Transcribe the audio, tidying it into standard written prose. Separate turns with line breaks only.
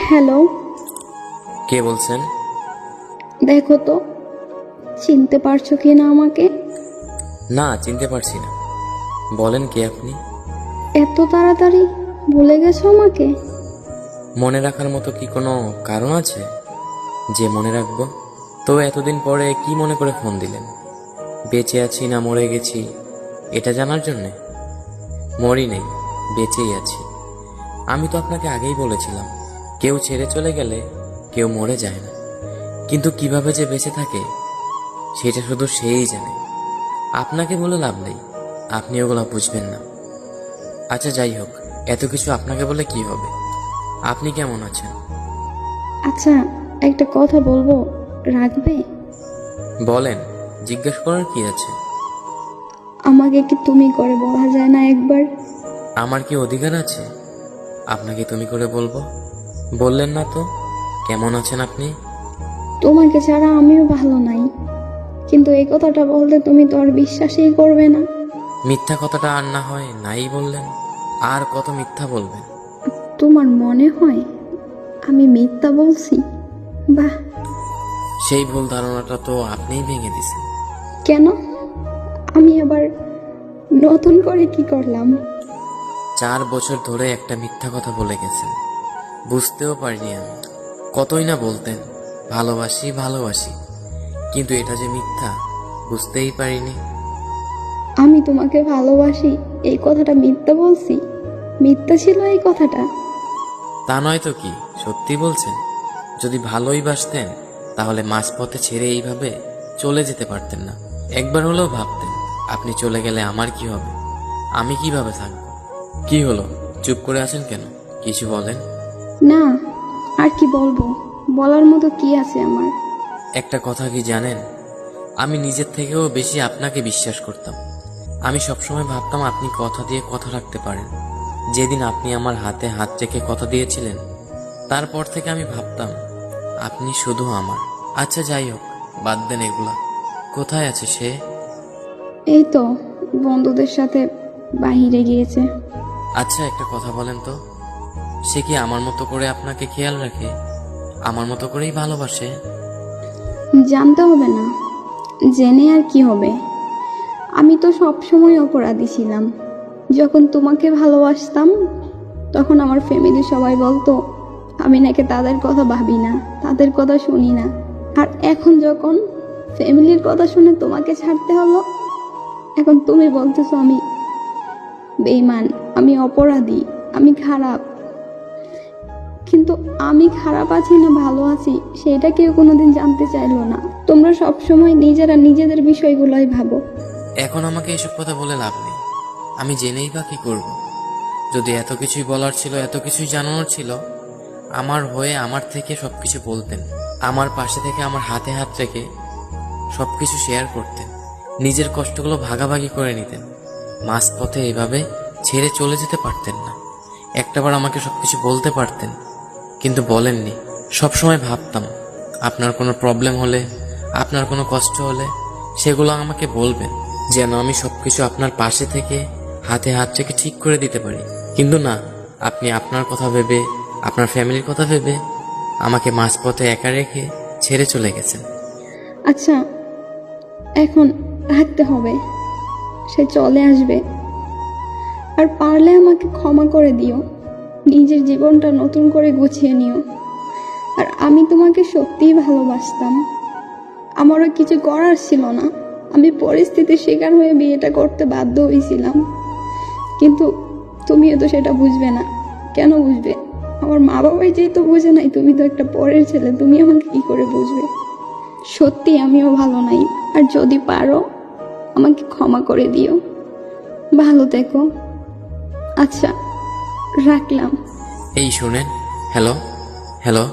Hello,
কে বলছেন?
দেখো তো চিনতে পারছো কি না আমাকে?
না, চিনতে পারছি না। বলেন কে আপনি?
এত তাড়াতাড়ি ভুলে গেছো আমাকে?
মনে রাখার মতো কি কোনো কারণ আছে যে মনে রাখবো? তো এতদিন পরে কি মনে করে ফোন দিলেন? বেঁচে আছি না মরে গেছি এটা জানার জন্যে? মরি নেই, বেঁচেই আছি। আমি তো আপনাকে আগেই বলেছিলাম, কেউ ছেড়ে চলে গেলে কেউ মরে যায় না, কিন্তু কিভাবে যে বেঁচে থাকে সেটা শুধু সেই জানে। আপনাকে বলে লাভ নেই, আপনি ওগুলো বুঝবেন না। আচ্ছা যাই হোক, এত কিছু আপনাকে বলে কি হবে? আপনি কেমন আছেন?
আচ্ছা, একটা কথা বলবো, রাখবে?
বলেন, জিজ্ঞেস করার কি আছে?
আমাকে কি তুমি করে বলা যায় না একবার?
আমার কি অধিকার আছে আপনাকে তুমি করে বলবো? বললেন না তো কেমন আছেন আপনি।
তোমাকে ছাড়া আমিও ভালো নাই, কিন্তু এই কথাটা বলতে তুমি তো আর বিশ্বাসই করবে না।
মিথ্যা কথাটা আর না হয় নাই বললেন, আর কত মিথ্যা বলবেন?
তোমার মনে হয় আমি মিথ্যা বলছি? বাহ!
সেই ভুল ধারণাটা তো আপনিই ভেঙে দিছেন।
কেন? আমি আবার নতুন করে কি করলাম?
4 বছর ধরে একটা মিথ্যা কথা বলে গেছেন, বুঝতেও পারিনি আমি। কতই না বলতেন ভালোবাসি ভালোবাসি, কিন্তু এটা যে মিথ্যা বুঝতেই পারিনি।
আমি তোমাকে ভালোবাসি এই কথাটা মিথ্যা বলছি? মিথ্যা ছিল এই কথাটা?
তা নয় তো কি, সত্যি বলছেন? যদি ভালোই বাসতেন তাহলে মাঝপথে ছেড়ে এইভাবে চলে যেতে পারতেন না। একবার হলেও ভাবতেন আপনি চলে গেলে আমার কি হবে, আমি কিভাবে থাকব। কি হলো, চুপ করে আছেন কেন? কিছু বলেন।
না, আর কি বলবো? বলার মতো কি আছে আমার?
একটা কথা কি জানেন, আমি নিজের থেকেও বেশি আপনাকে বিশ্বাস করতাম। আমি সবসময় ভাবতাম আপনি কথা দিয়ে কথা রাখতে পারেন। যেদিন আপনি আমার হাতে হাত রেখে কথা দিয়েছিলেন, তারপর থেকে আমি ভাবতাম আপনি শুধু আমার। আচ্ছা যাই হোক, বাদ দেন এগুলা। কোথায় আছে সে?
এই তো বন্ধুদের সাথে বাহিরে গিয়েছে।
আচ্ছা একটা কথা বলেন তো, সে কি আমার মতো করে আপনাকে খেয়াল রাখে, আমার মতো করেই ভালোবাসে?
জানতে হবে না, জেনে আর কি হবে? আমি তো সব সময় অপরাধী ছিলাম। যখন তোমাকে ভালোবাসতাম তখন আমার ফ্যামিলি সবাই বলতো আমি নাকি তাদের কথা ভাবি না, তাদের কথা শুনি না। আর এখন যখন ফ্যামিলির কথা শুনে তোমাকে ছাড়তে হলো, এখন তুমি বলতেছো আমি বেঈমান, আমি অপরাধী, আমি খারাপ। কিন্তু আমি খারাপ আছি না ভালো আছি সেটা কেউ কোনোদিন জানতে চাইলো না। তোমরা সব সময় নিজেরা নিজেদের বিষয়গুলোই ভাবো।
এখন আমাকে এসব কথা বলে লাভ নেই, আমি জেনেই বা কি করব? যদি এত কিছুই বলার ছিল, এত কিছুই জানানোর ছিল, আমার হয়ে আমার থেকে সবকিছু বলতেন, আমার পাশে থেকে আমার হাতে হাত রেখে সবকিছু শেয়ার করতেন, নিজের কষ্টগুলো ভাগাভাগি করে নিতেন। মাঝপথে এভাবে ছেড়ে চলে যেতে পারতেন না। একটাবার আমাকে সবকিছু বলতে পারতেন, কিন্তু বলেননি। সবসময় ভাবতাম আপনার কোনো প্রবলেম হলে, আপনার কোনো কষ্ট হলে সেগুলো আমাকে বলবেন, যেন আমি সবকিছু আপনার পাশে থেকে হাতে হাত রেখে ঠিক করে দিতে পারি। কিন্তু না, আপনি আপনার কথা ভেবে, আপনার ফ্যামিলির কথা ভেবে আমাকে মাঝপথে একা রেখে ছেড়ে চলে গেছেন।
আচ্ছা, এখন রাখতে হবে, সে চলে আসবে। আর পারলে আমাকে ক্ষমা করে দিও, নিজের জীবনটা নতুন করে গুছিয়ে নিও। আর আমি তোমাকে সত্যিই ভালোবাসতাম, আমারও কিছু করার ছিল না, আমি পরিস্থিতির শিকার হয়ে বিয়েটা করতে বাধ্য হয়েছিলাম। কিন্তু তুমিও তো সেটা বুঝবে না। কেন বুঝবে? আমার মা বাবাই যেহেতু বুঝে নাই, তুমি তো একটা পরের ছেলে, তুমি আমাকে কি করে বুঝবে? সত্যি আমিও ভালো নাই, আর যদি পারো আমাকে ক্ষমা করে দিও। ভালো থেকো। আচ্ছা, রাখলাম।
এই শুনেন, হ্যালো হ্যালো।